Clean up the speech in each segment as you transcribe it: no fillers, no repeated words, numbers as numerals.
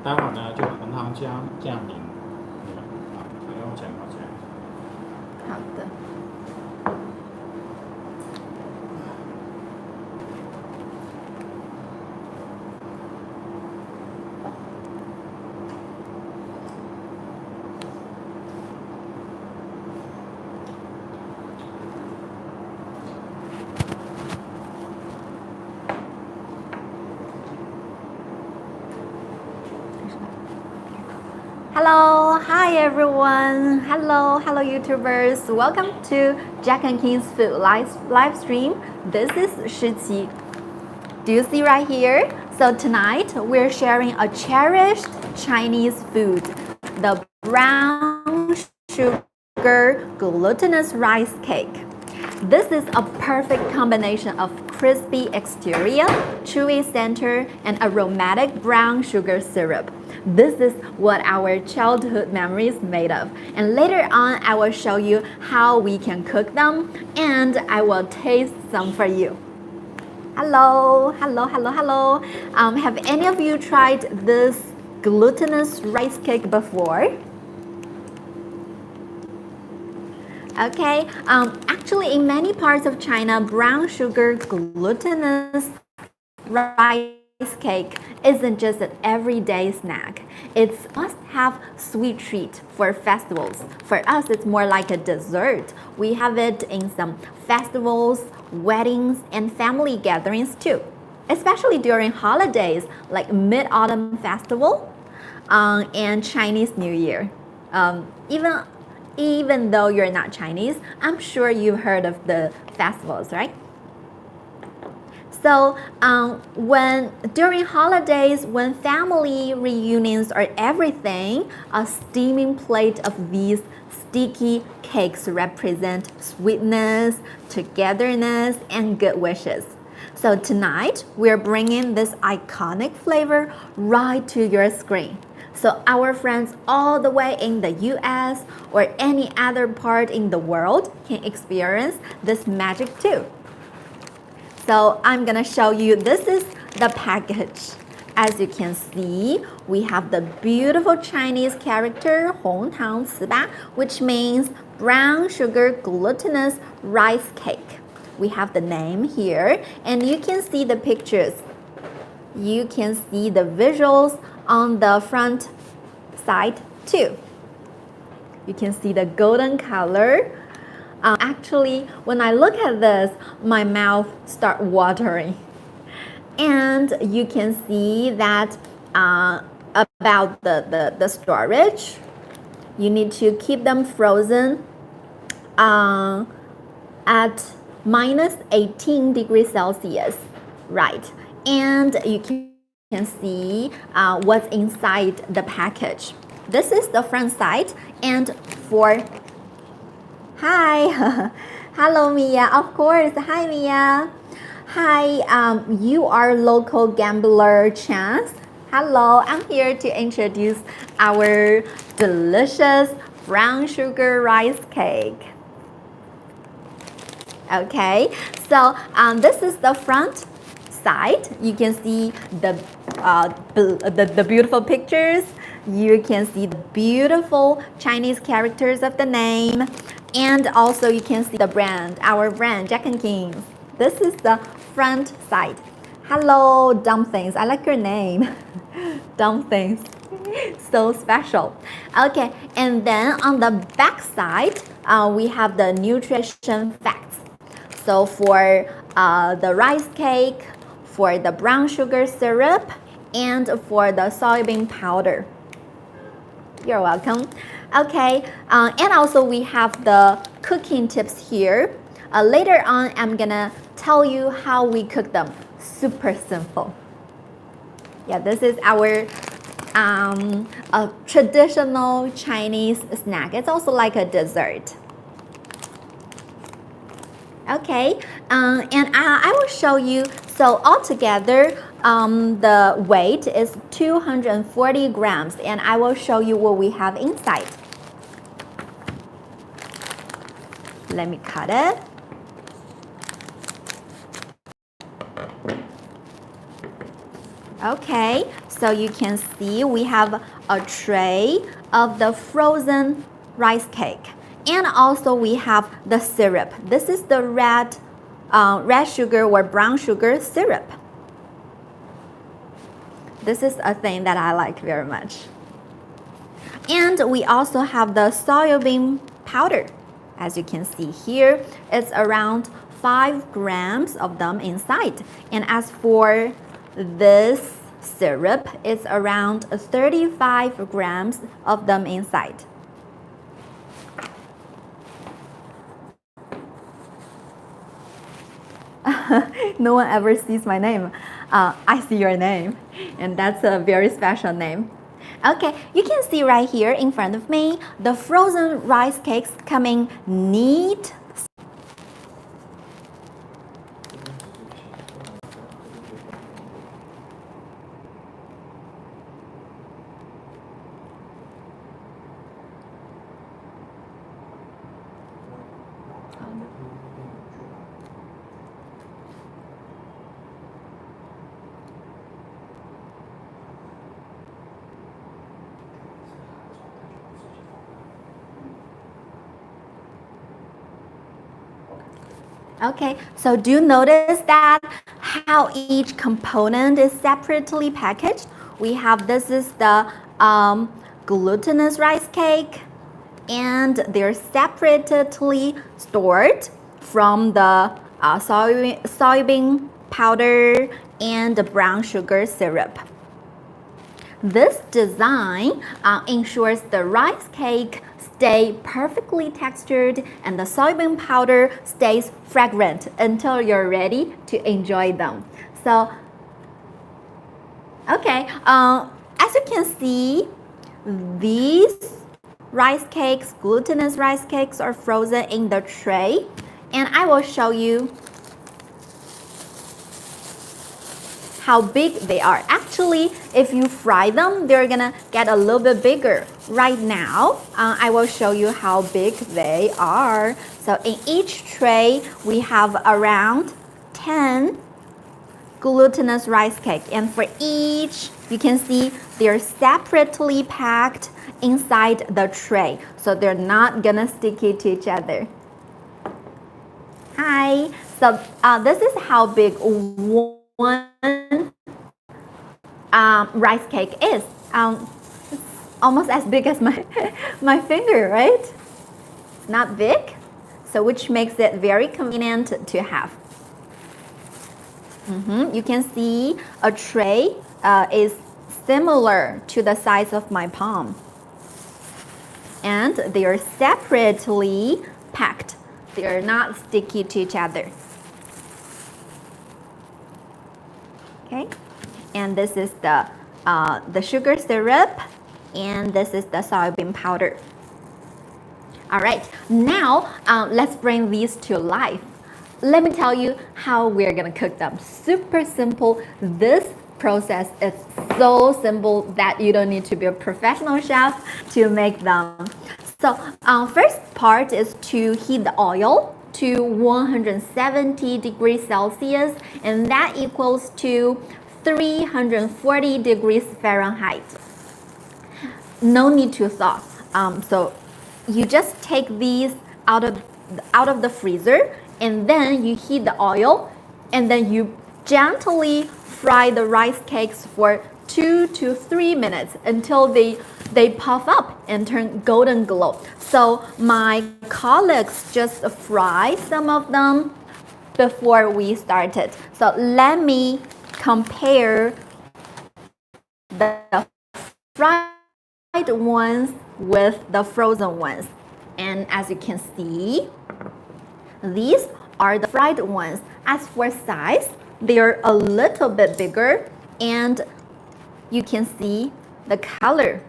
待会儿呢就含糖浆酱淋，好，不用钱抱歉。好的。Hello, hi everyone. Hello YouTubers. Welcome to Jacknkings food live stream. This is Shiqi. Do you see right here? So tonight we're sharing a cherished Chinese food, the brown sugar glutinous rice cake. This is a perfect combination of crispy exterior, chewy center, and aromatic brown sugar syrup. This is what our childhood memories made of. And later on, I will show you how we can cook them, and I will taste some for you. Hello. Have any of you tried this glutinous rice cake before? Okay, actually in many parts of China, brown sugar glutinous rice cake isn't just an everyday snack. It's a must-have sweet treat for festivals. For us, it's more like a dessert. We have it in some festivals, weddings, and family gatherings too, especially during holidays like Mid-Autumn Festival and Chinese New Year. Even though you're not Chinese, I'm sure you've heard of the festivals, right? So when during holidays, when family reunions are everything, a steaming plate of these sticky cakes represent sweetness, togetherness, and good wishes. So tonight, we're bringing this iconic flavor right to your screen. So our friends all the way in the US or any other part in the world can experience this magic too. So I'm gonna show you, this is the package. As you can see, we have the beautiful Chinese character 红糖糍粑, which means brown sugar glutinous rice cake. We have the name here, and you can see the pictures. You can see the visuals on the front side too. You can see the golden color. Actually, when I look at this, my mouth starts watering. And you can see that about the storage, you need to keep them frozen at minus 18 degrees Celsius, right? And you can see what's inside the package. This is the front side, and for hi hello Mia, of course, hi Mia, hi, you are local gambler Chance. Hello, I'm here to introduce our delicious brown sugar rice cake. Okay, so this is the front side. You can see the beautiful pictures. You can see the beautiful Chinese characters of the name, and also you can see the brand, our brand, Jacknkings. This is the front side. Hello, dumplings. I like your name. Dumplings. So special. Okay, and then on the back side, we have the nutrition facts. So for the rice cake, for the brown sugar syrup, and for the soybean powder. You're welcome. Okay, and also we have the cooking tips here. Later on, I'm gonna tell you how we cook them. Super simple. Yeah, this is our a traditional Chinese snack. It's also like a dessert. Okay, and I will show you. So altogether, the weight is 240 grams, and I will show you what we have inside. Let me cut it. Okay, So you can see we have a tray of the frozen rice cake. And also we have the syrup. This is the red sugar or brown sugar syrup. This is a thing that I like very much. And we also have the soybean powder. As you can see here, it's around 5 grams of them inside. And as for this syrup, it's around 35 grams of them inside. No one ever sees my name. I see your name, and that's a very special name. Okay, you can see right here in front of me, the frozen rice cakes coming neat. Okay, so do you notice that how each component is separately packaged? We have, this is the glutinous rice cake, and they're separately stored from the soybean powder and the brown sugar syrup. This design ensures the rice cake stay perfectly textured and the soybean powder stays fragrant until you're ready to enjoy them. So, okay, as you can see, these rice cakes, glutinous rice cakes, are frozen in the tray, and I will show you how big they are. Actually, if you fry them, they're gonna get a little bit bigger. Right now, I will show you how big they are. So in each tray, we have around 10 glutinous rice cake, and for each, you can see they're separately packed inside the tray, so they're not gonna stick to each other. Hi, so this is how big one rice cake is. It's almost as big as my finger, right? It's not big, so which makes it very convenient to have. You can see a tray is similar to the size of my palm, and they are separately packed. They are not sticky to each other. Okay, and this is the sugar syrup, and this is the soybean powder. All right, now let's bring these to life. Let me tell you how we're gonna cook them. Super simple. This process is so simple that you don't need to be a professional chef to make them. So first part is to heat the oil to 170 degrees Celsius, and that equals to 340 degrees Fahrenheit. No need to thaw. So you just take these out of the freezer, and then you heat the oil, and then you gently fry the rice cakes for 2 to 3 minutes until they puff up and turn golden glow. So my colleagues just fried some of them before we started. So let me compare the fried ones with the frozen ones. And as you can see, these are the fried ones. As for size, they're a little bit bigger, and you can see the color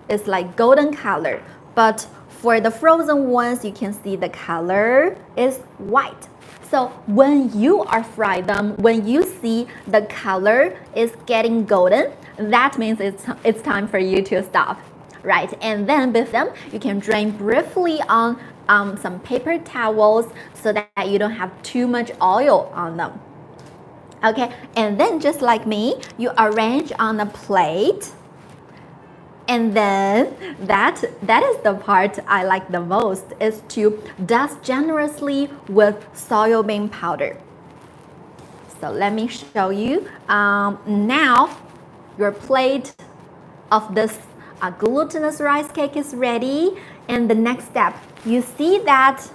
is like golden color. But for the frozen ones, you can see the color is white. So when you are frying them, when you see the color is getting golden, that means it's time for you to stop, right? And then with them, you can drain briefly on some paper towels so that you don't have too much oil on them. Okay, and then just like me, you arrange on a plate. And then that is the part I like the most, is to dust generously with soybean powder. So let me show you. Now your plate of this glutinous rice cake is ready. And the next step, you see that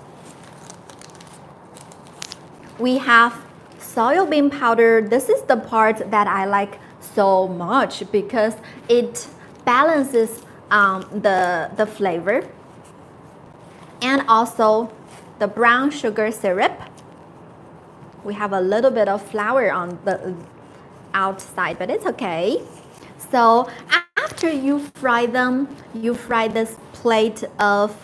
we have soybean powder. This is the part that I like so much because it balances the flavor. And also the brown sugar syrup. We have a little bit of flour on the outside, but it's okay. So after you fry them, you fry this plate of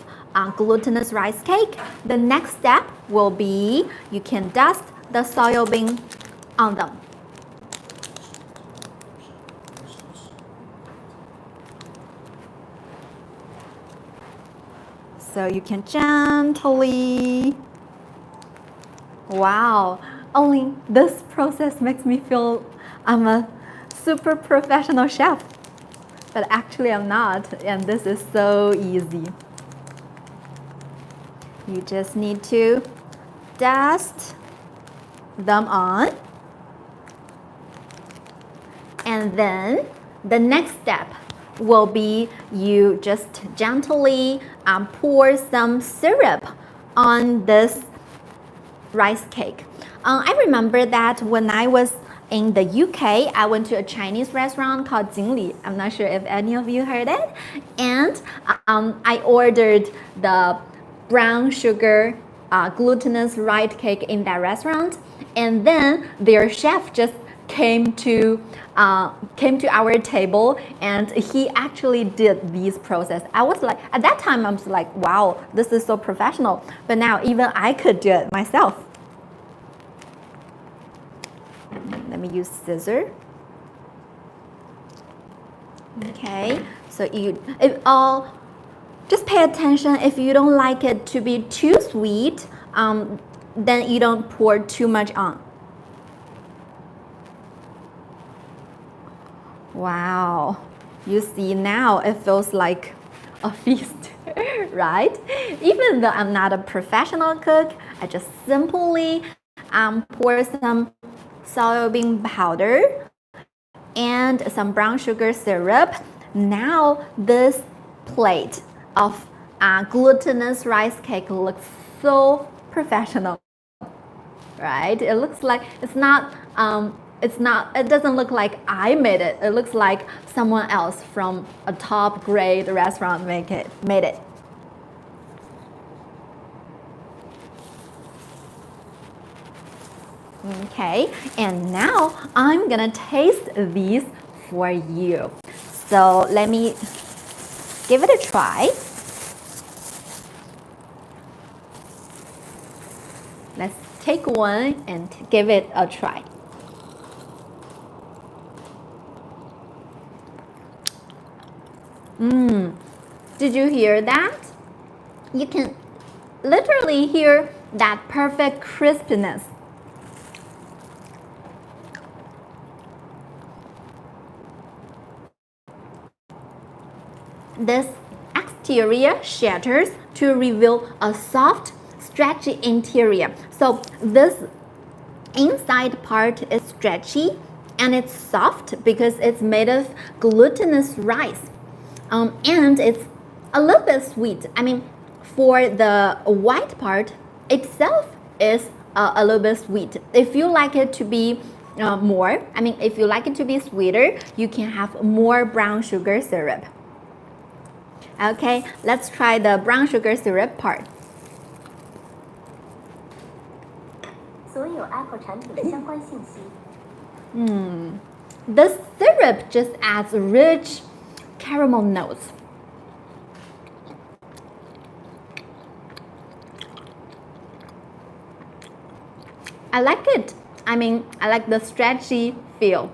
glutinous rice cake. The next step will be you can dust the soybean on them. So you can gently, wow, only this process makes me feel I'm a super professional chef. But actually I'm not, and this is so easy. You just need to dust them on. And then the next step will be you just gently pour some syrup on this rice cake. I remember that when I was in the UK, I went to a Chinese restaurant called Jinli. I'm not sure if any of you heard it. And I ordered the brown sugar glutinous rice cake in that restaurant. And then their chef just came to our table, and he actually did this process. I was like, at that time I was like, wow, this is so professional. But now even I could do it myself. Let me use scissors. Okay, so just pay attention. If you don't like it to be too sweet, then you don't pour too much on. Wow, you see now it feels like a feast, right? Even though I'm not a professional cook, I just simply pour some soybean powder and some brown sugar syrup. Now this plate of glutinous rice cake looks so professional, right? It looks like it doesn't look like I made it. It looks like someone else from a top grade restaurant made it. Okay, and now I'm gonna taste these for you. So let me give it a try. Let's take one and give it a try. Did you hear that? You can literally hear that perfect crispiness. This exterior shatters to reveal a soft, stretchy interior. So this inside part is stretchy and it's soft because it's made of glutinous rice. And it's a little bit sweet. I mean, for the white part itself is a little bit sweet. If you like it to be if you like it to be sweeter, you can have more brown sugar syrup. Okay, let's try the brown sugar syrup part. 所有 Apple 产品的相关信息。The syrup just adds rich caramel notes. I like it. I mean, I like the stretchy feel.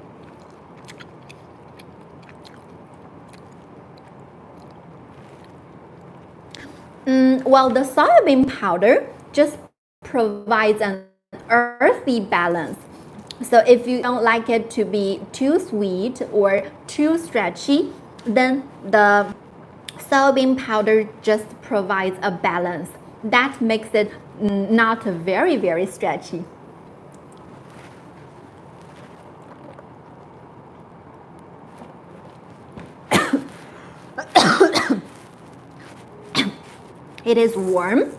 Well, the soybean powder just provides an earthy balance. So if you don't like it to be too sweet or too stretchy, then the soybean powder just provides a balance that makes it not very stretchy. It is warm,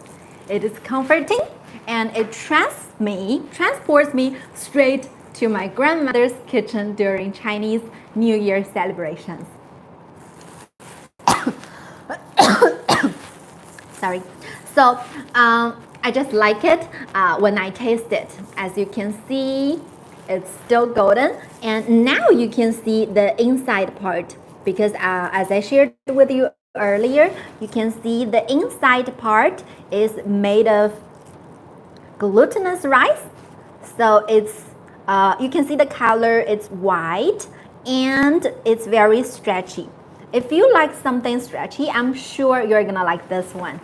it is comforting, and it transports me straight to my grandmother's kitchen during Chinese New Year celebrations. Sorry. So I just like it when I taste it. As you can see, it's still golden, and now you can see the inside part because as I shared with you earlier, you can see the inside part is made of glutinous rice. So it's you can see the color, it's white and it's very stretchy. If you like something stretchy, I'm sure you're gonna like this one.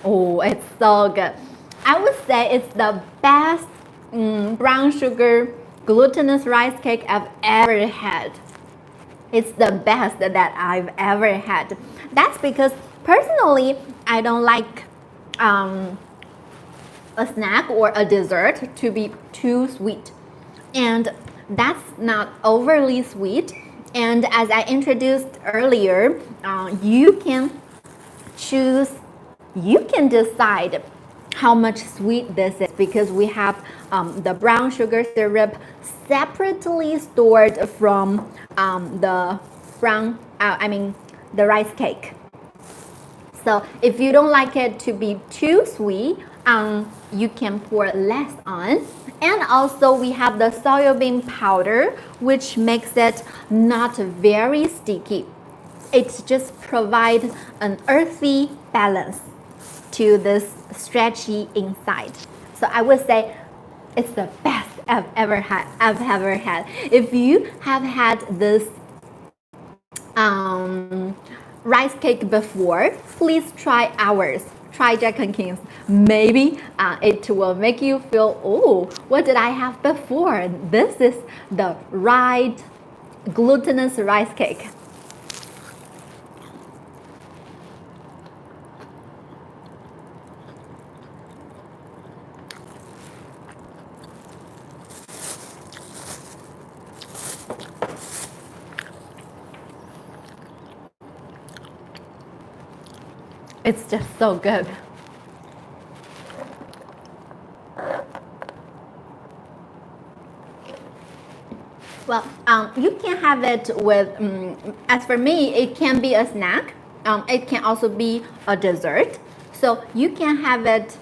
Oh, it's so good. I would say it's the best brown sugar glutinous rice cake I've ever had. It's the best that I've ever had. That's because personally, I don't like a snack or a dessert to be too sweet. And that's not overly sweet. And as I introduced earlier, you can decide how much sweet this is because we have the brown sugar syrup separately stored from the rice cake. So if you don't like it to be too sweet, you can pour less on. And also we have the soybean powder, which makes it not very sticky. It just provides an earthy balance to this stretchy inside. So I would say it's the best I've ever had. If you have had this rice cake before, please try ours. Try Jacknkings. Maybe it will make you feel, oh, what did I have before? This is the right glutinous rice cake. It's just so good. Well, you can have it with, as for me, it can be a snack. It can also be a dessert. So you can have it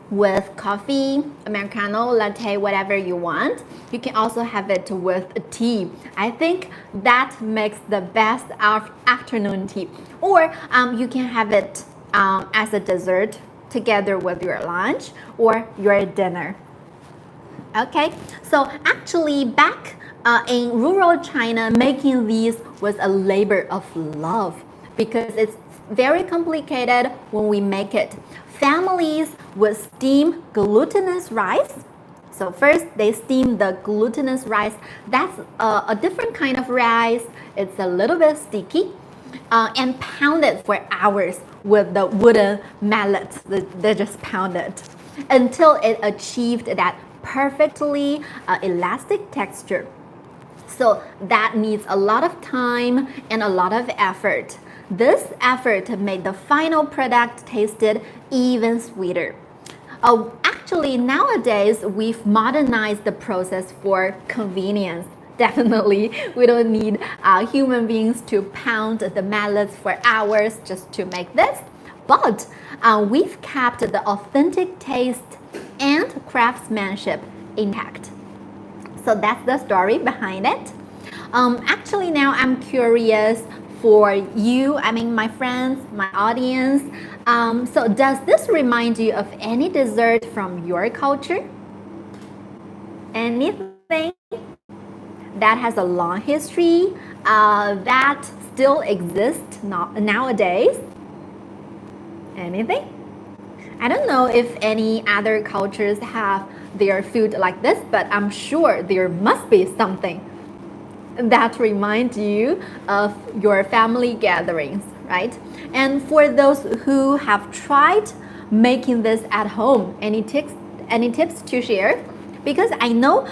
with coffee, Americano, latte, whatever you want. You can also have it with tea. I think that makes the best afternoon tea. Or you can have it as a dessert together with your lunch or your dinner. Okay, so actually back in rural China, making these was a labor of love because it's very complicated when we make it. Families would steam glutinous rice. So first they steam the glutinous rice. That's a different kind of rice. It's a little bit sticky and pound it for hours with the wooden mallets. They just pound it until it achieved that perfectly elastic texture. So that needs a lot of time and a lot of effort. This effort made the final product tasted even sweeter. Actually, nowadays, we've modernized the process for convenience. Definitely, we don't need human beings to pound the mallets for hours just to make this. But we've kept the authentic taste and craftsmanship intact. So that's the story behind it. Actually, now I'm curious for you, my friends, my audience, So does this remind you of any dessert from your culture? Anything that has a long history that still exists nowadays? Anything? I don't know if any other cultures have their food like this, but I'm sure there must be something that reminds you of your family gatherings, right? And for those who have tried making this at home, any tips to share? Because I know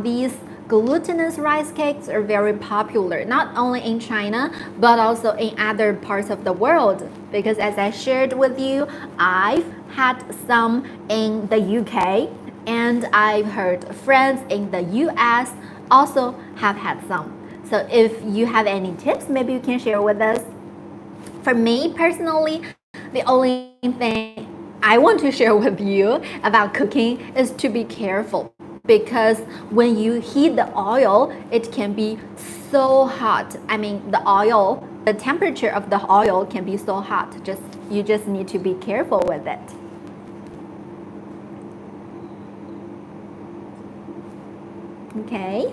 these glutinous rice cakes are very popular, not only in China, but also in other parts of the world. Because as I shared with you, I've had some in the UK, and I've heard friends in the US also have had some. So if you have any tips, maybe you can share with us. For me personally, the only thing I want to share with you about cooking is to be careful, because when you heat the oil, it can be so hot. I mean, the temperature of the oil can be so hot. You just need to be careful with it. Okay.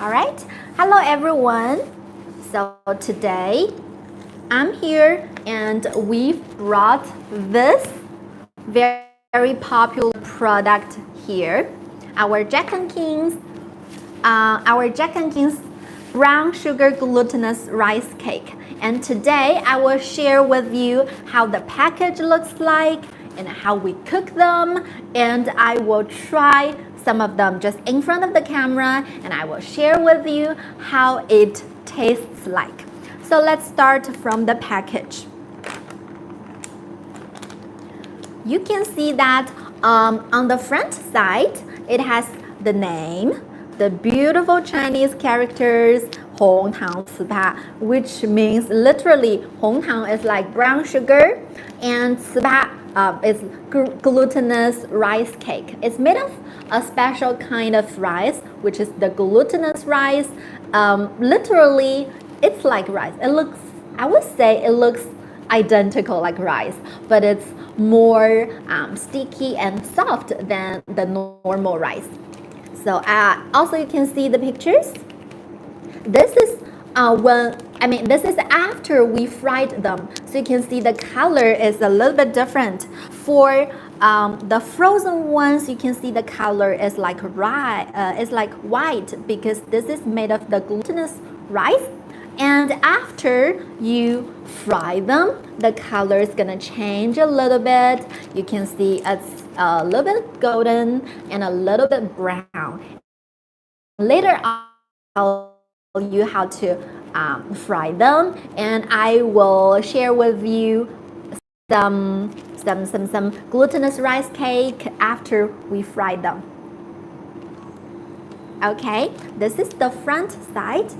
All right. Hello, everyone. So today I'm here and we've brought this very popular product here, our Jacknkings brown sugar glutinous rice cake. And today I will share with you how the package looks like and how we cook them, and I will try some of them just in front of the camera, and I will share with you how it tastes like. So let's start from the package. You can see that on the front side, it has the name, the beautiful Chinese characters, 红糖糍粑, which means literally 红糖 is like brown sugar, and 糍粑is glutinous rice cake. It's made of a special kind of rice, which is the glutinous rice. Literally, it's like rice. I would say it looks identical like rice, but it's more sticky and soft than the normal rice. So also you can see the pictures. This is this is after we fried them. So you can see the color is a little bit different. For the frozen ones, you can see the color is like white, because this is made of the glutinous rice. And after you fry them, the color is gonna change a little bit. You can see it's a little bit golden and a little bit brown. Later on, I'll tell you how to fry them, and I will share with you some glutinous rice cake after we fry them. Okay, this is the front side.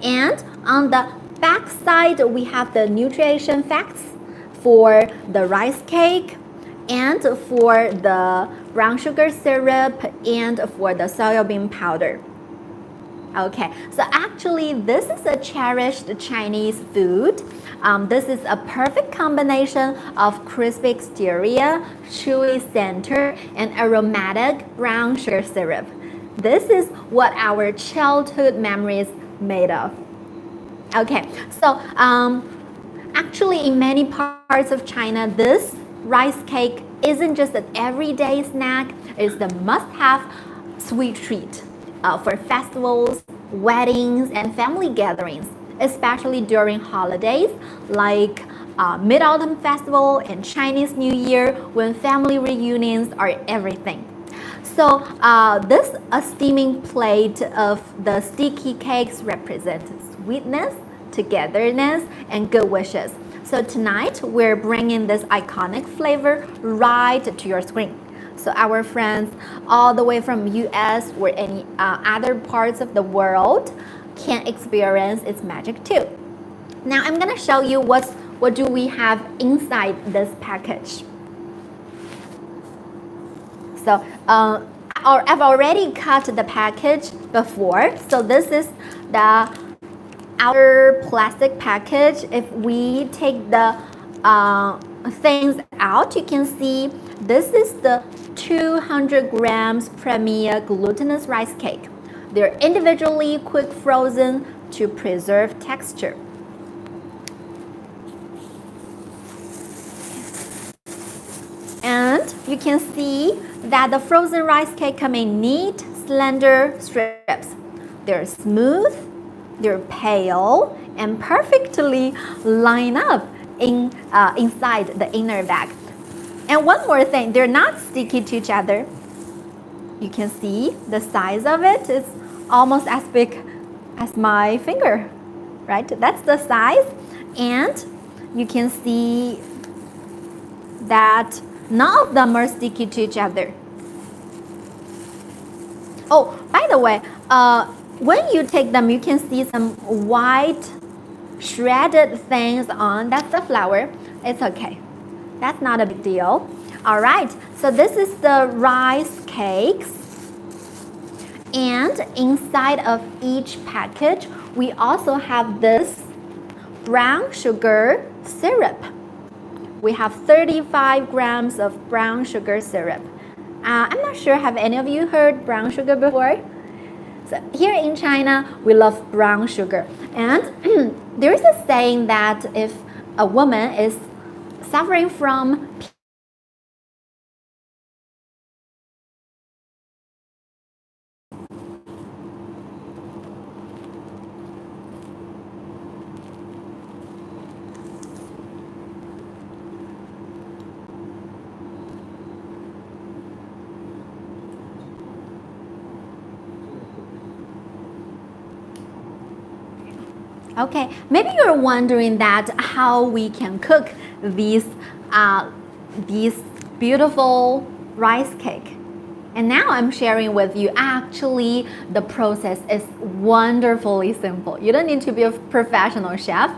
And on the back side, we have the nutrition facts for the rice cake, and for the brown sugar syrup, and for the soybean powder. Okay, so actually this is a cherished Chinese food. This is a perfect combination of crispy exterior, chewy center, and aromatic brown sugar syrup. This is what our childhood memories made of. Okay, so actually in many parts of China, this rice cake isn't just an everyday snack, it's the must-have sweet treat for festivals, weddings, and family gatherings, especially during holidays like Mid-Autumn Festival and Chinese New Year, when family reunions are everything. So this steaming plate of the sticky cakes represents sweetness, togetherness, and good wishes. So tonight we're bringing this iconic flavor right to your screen. So our friends all the way from US or any other parts of the world can experience its magic too. Now I'm gonna show you what do we have inside this package. So I've already cut the package before. So this is the outer plastic package. If we take the things out, you can see this is the 200 grams premier glutinous rice cake. They're individually quick frozen to preserve texture. And you can see that the frozen rice cake come in neat, slender strips. They're smooth, they're pale, and perfectly line up inside the inner bag. And one more thing, they're not sticky to each other. You can see the size of it is almost as big as my finger, right? That's the size. And you can see that none of them are sticky to each other. Oh, by the way, when you take them, you can see some white shredded things on. That's the flour. It's okay. That's not a big deal. All right, so this is the rice cakes. And inside of each package, we also have this brown sugar syrup. We have 35 grams of brown sugar syrup. I'm not sure, have any of you heard brown sugar before? So here in China, we love brown sugar. And there is a saying that if a woman is suffering from Okay, maybe you're wondering that how we can cook these beautiful rice cake. And now I'm sharing with you, actually the process is wonderfully simple. You don't need to be a professional chef.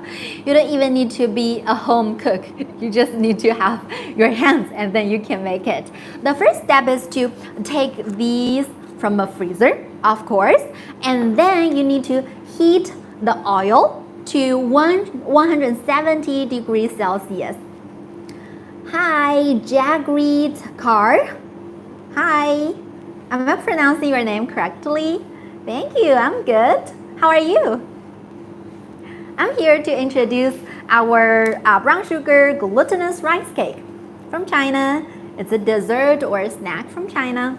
You don't even need to be a home cook. You just need to have your hands and then you can make it. The first step is to take these from a freezer, of course, and then you need to heat the oil to 170 degrees Celsius. Hi, Jagreed Car. Hi. Am I pronouncing your name correctly? Thank you, I'm good. How are you? I'm here to introduce our brown sugar glutinous rice cake from China. It's a dessert or a snack from China.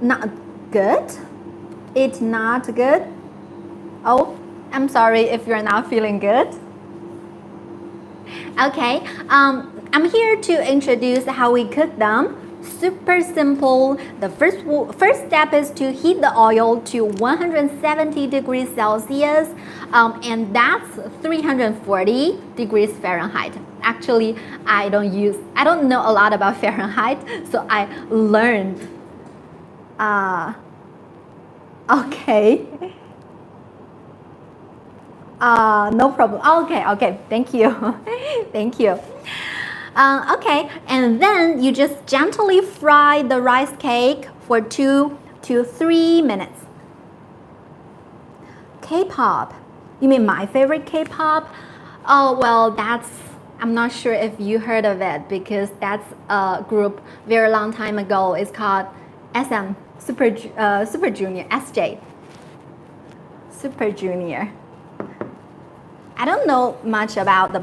Not good? It's not good? Oh, I'm sorry if you're not feeling good. Okay, I'm here to introduce how we cook them. Super simple. The first step is to heat the oil to 170 degrees Celsius, and that's 340 degrees Fahrenheit. Actually, I don't know a lot about Fahrenheit, so I learned. Okay. No problem. Okay, thank you. Thank you. Okay, and then you just gently fry the rice cake for 2 to 3 minutes. K-pop. You mean my favorite K-pop? Oh, well, I'm not sure if you heard of it because that's a group very long time ago. It's called SM, Super Junior, SJ. Super Junior. I don't know much about the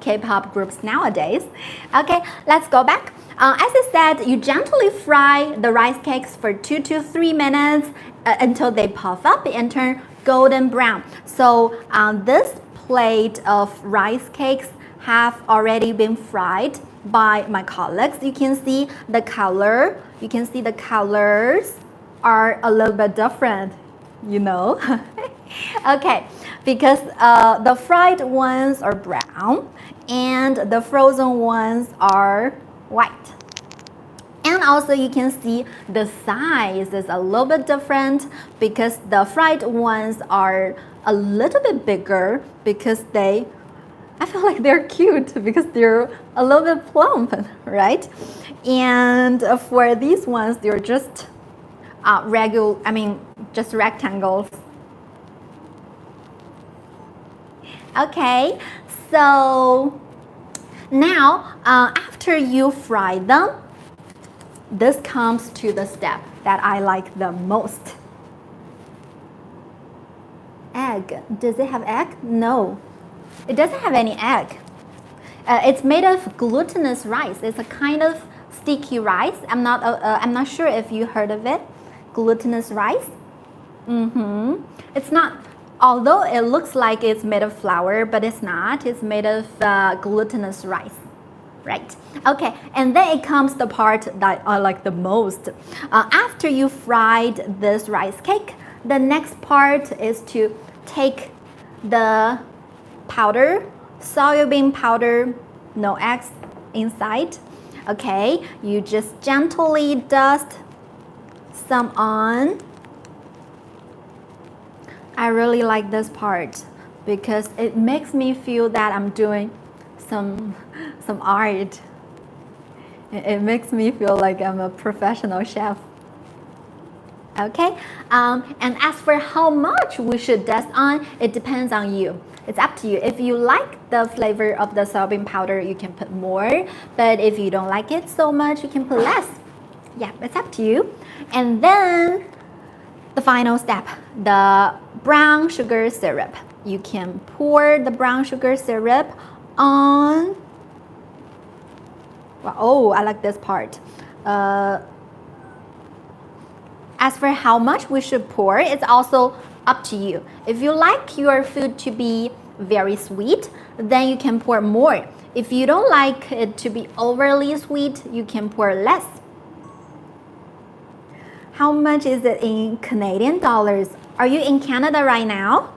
K-pop groups nowadays. Okay, let's go back. As I said, you gently fry the rice cakes for 2 to 3 minutes until they puff up and turn golden brown. So this plate of rice cakes have already been fried by my colleagues. You can see the color. You can see the colors are a little bit different, you know. Okay, because the fried ones are brown and the frozen ones are white. And also you can see the size is a little bit different because the fried ones are a little bit bigger because they I feel like they're cute because they're a little bit plump, right? And for these ones, they're just just rectangles. Okay, so now after you fry them, this comes to the step that I like the most. Egg. Does it have egg? No, it doesn't have any egg. It's made of glutinous rice. It's a kind of sticky rice. I'm not sure if you heard of it. Glutinous rice. It's not. Although it looks like it's made of flour, but it's not. It's made of glutinous rice. Right. Okay. And then it comes the part that I like the most. After you fried this rice cake, the next part is to take the powder, soybean powder, no eggs inside. Okay, you just gently dust some on. I really like this part because it makes me feel that I'm doing some art. It makes me feel like I'm a professional chef. Okay, and as for how much we should dust on, it depends on you. It's up to you. If you like the flavor of the soybean powder, you can put more. But if you don't like it so much, you can put less. Yeah, it's up to you. And then the final step, the brown sugar syrup. You can pour the brown sugar syrup on. Oh, I like this part. As for how much we should pour, it's also up to you. If you like your food to be very sweet, then you can pour more. If you don't like it to be overly sweet, you can pour less. How much is it in Canadian dollars? Are you in Canada right now?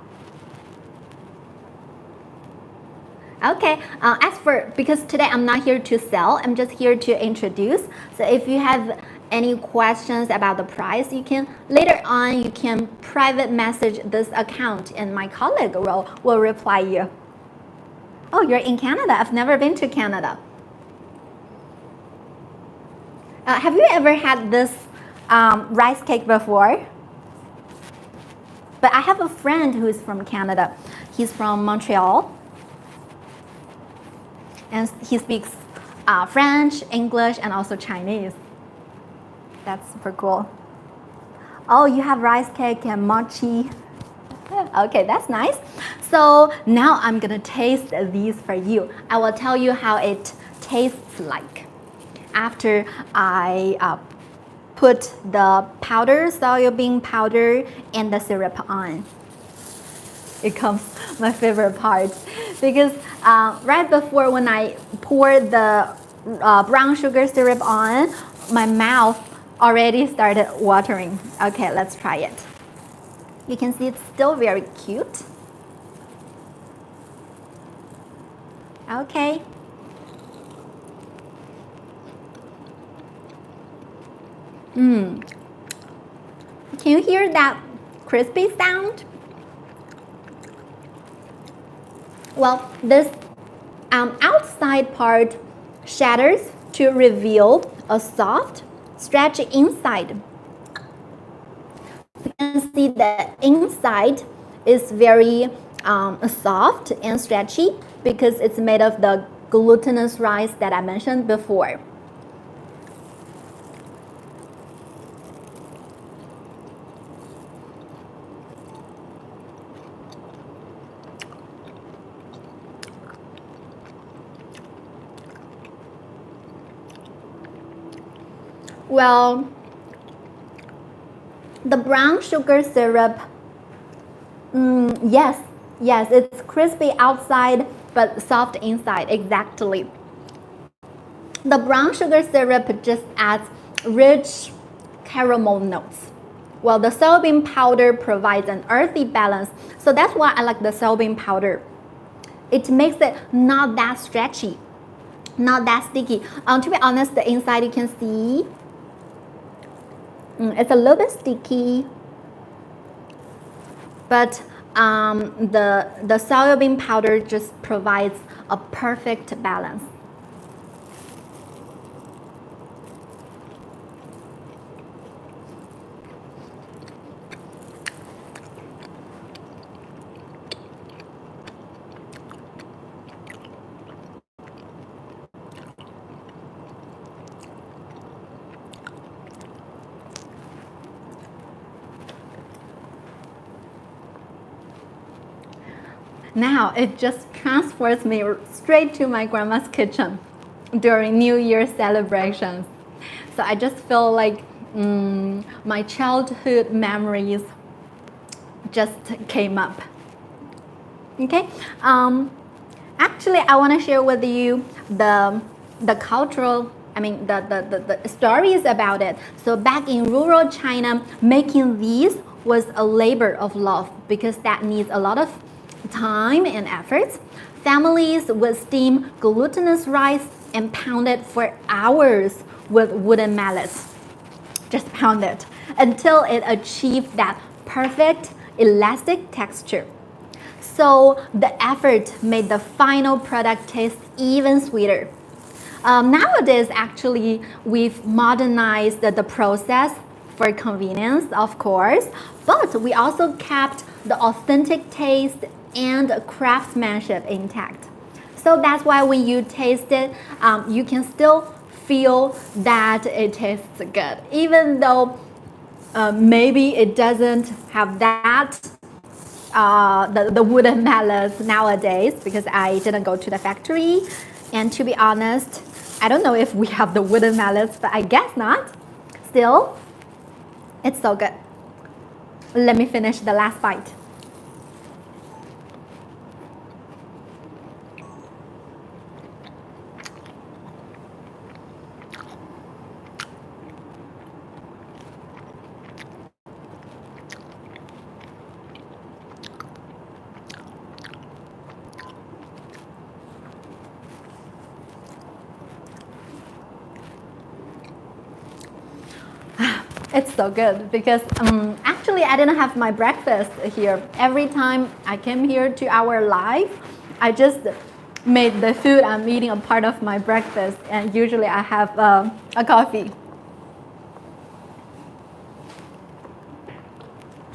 Okay, because today I'm not here to sell, I'm just here to introduce. So if you have any questions about the price, you can later on you can private message this account and my colleague will reply you. Oh, you're in Canada. I've never been to Canada. Have you ever had this rice cake before? But I have a friend who is from Canada. He's from Montreal. And he speaks French, English, and also Chinese. That's super cool. Oh, you have rice cake and mochi. Okay, that's nice. So now I'm gonna taste these for you. I will tell you how it tastes like after I put the powder, soybean powder, and the syrup on. It comes my favorite part because right before when I poured the brown sugar syrup on, my mouth already started watering. Okay, let's try it. You can see it's still very cute. Okay. Can you hear that crispy sound? Well, this outside part shatters to reveal a soft, stretchy inside. You can see the inside is very soft and stretchy because it's made of the glutinous rice that I mentioned before. Well, the brown sugar syrup, yes, it's crispy outside but soft inside, exactly. The brown sugar syrup just adds rich caramel notes, while the soybean powder provides an earthy balance. So that's why I like the soybean powder. It makes it not that stretchy, not that sticky. To be honest, the inside you can see it's a little bit sticky, but the soybean powder just provides a perfect balance. Now it just transports me straight to my grandma's kitchen during New Year celebrations. So I just feel like my childhood memories just came up. Okay, actually I want to share with you the cultural, the stories about it. So back in rural China, making these was a labor of love because that needs a lot of time and efforts. Families would steam glutinous rice and pound it for hours with wooden mallets. Just pound it until it achieved that perfect elastic texture. So the effort made the final product taste even sweeter. Nowadays, actually, we've modernized the process for convenience, of course, but we also kept the authentic taste and craftsmanship intact. So that's why when you taste it, you can still feel that it tastes good, even though maybe it doesn't have that the wooden mallets nowadays, because I didn't go to the factory, and to be honest, I don't know if we have the wooden mallets, but I guess not. Still, it's so good. Let me finish the last bite. It's so good because actually I didn't have my breakfast here. Every time I came here to our live, I just made the food I'm eating a part of my breakfast, and usually I have a coffee.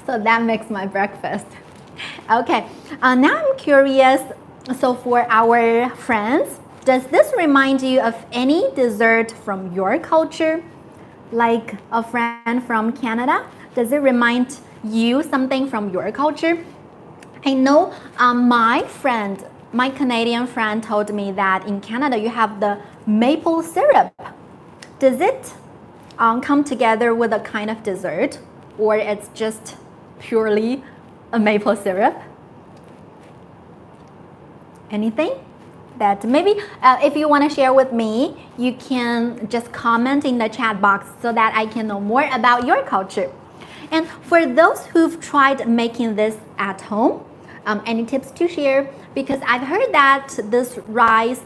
So that makes my breakfast. Okay, now I'm curious, so for our friends, does this remind you of any dessert from your culture? Like a friend from Canada, does it remind you something from your culture? I know my Canadian friend told me that in Canada you have the maple syrup. Does it come together with a kind of dessert, or it's just purely a maple syrup? Anything? That maybe if you want to share with me, you can just comment in the chat box so that I can know more about your culture. And for those who've tried making this at home, any tips to share? Because I've heard that this not rice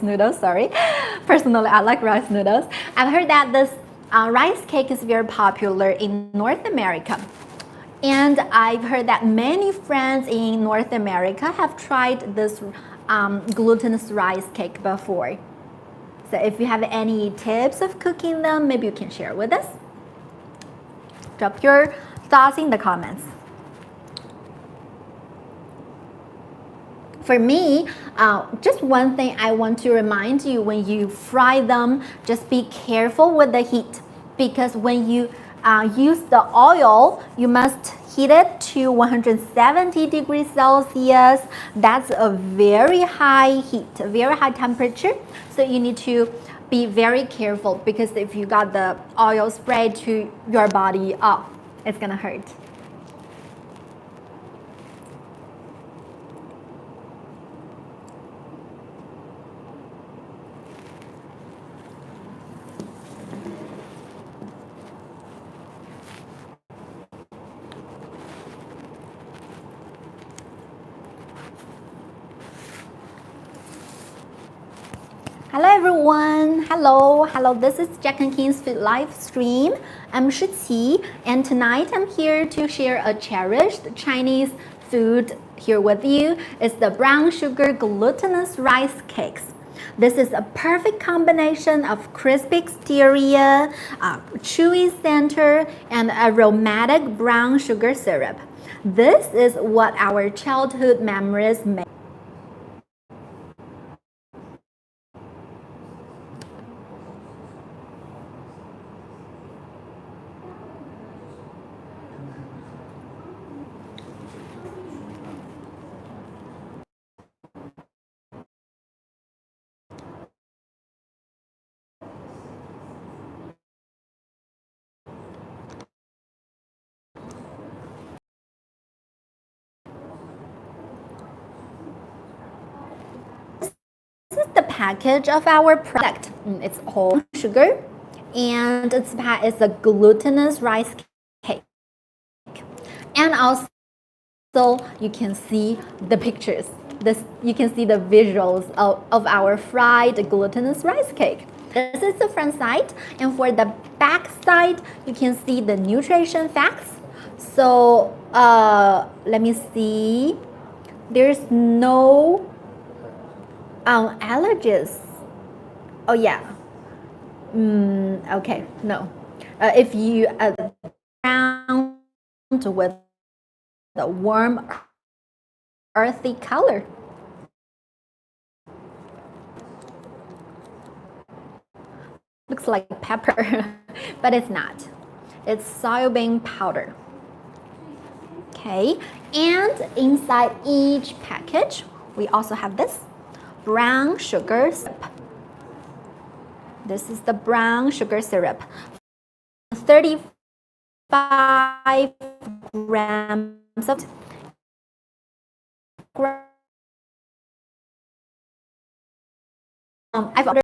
noodles, sorry. Personally, I like rice noodles. I've heard that this rice cake is very popular in North America. And I've heard that many friends in North America have tried this glutinous rice cake before. So if you have any tips of cooking them, maybe you can share with us. Drop your thoughts in the comments. For me, just one thing I want to remind you: when you fry them, just be careful with the heat, because when you use the oil, you must heat it to 170 degrees Celsius. That's a very high heat, a very high temperature. So you need to be very careful, because if you got the oil sprayed to your body, it's gonna hurt. Hello everyone. Hello. This is Jacknkings Food live stream. I'm Shiqi, and tonight I'm here to share a cherished Chinese food here with you. It's the brown sugar glutinous rice cakes. This is a perfect combination of crispy exterior, chewy center, and aromatic brown sugar syrup. This is what our childhood memories make. This is the package of our product. It's whole sugar, and it's a glutinous rice cake. And also, you can see the pictures. You can see the visuals of our fried glutinous rice cake. This is the front side, and for the back side, you can see the nutrition facts. So let me see. There's no allergies. Oh yeah. Okay, no. If you brown with the warm earthy color. Looks like pepper, but it's not. It's soybean powder. Okay, and inside each package, we also have this brown sugar syrup. This is the brown sugar syrup. 35 grams of I've ordered